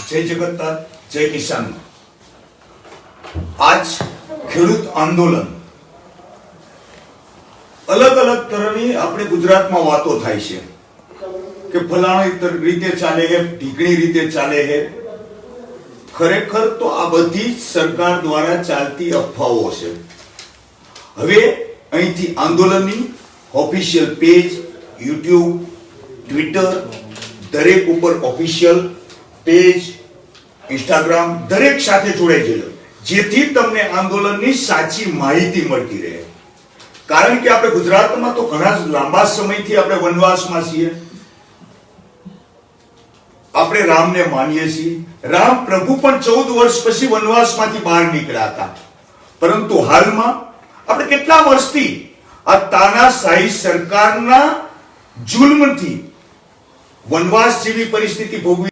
જય જગતનાથ, જય કિસાન। આજ ખેડૂત આંદોલન અલગ અલગ તરહની આપણે ગુજરાતમાં વાતો થાય છે કે ફલાણી રીતે ચાલે છે, ઢીકણી રીતે ચાલે છે। ખરેખર તો આ બધી સરકાર દ્વારા ચાલતી અફવાઓ છે। હવે અહીંથી આંદોલનની ઓફિશિયલ પેજ, યુટ્યુબ, ટ્વિટર દરેક ઉપર ઓફિશિયલ પેજ, ઇન્સ્ટાગ્રામ દરેક સાથે જોડાઈ જજો, જેથી તમને આંદોલનની સાચી માહિતી મળતી રહે। કારણ કે આપણે ગુજરાતમાં તો ઘણા લાંબા સમયથી આપણે વનવાસમાં છીએ। આપણે રામને માનીએ છીએ। રામ પ્રભુ પણ 14 વર્ષ પછી વનવાસમાંથી બહાર નીકળ્યા હતા, પરંતુ હાલમાં આપણે કેટલા વર્ષથી આ તાનાશાહી સરકારના જુલ્મથી વનવાસ જેવી પરિસ્થિતિ ભોગવી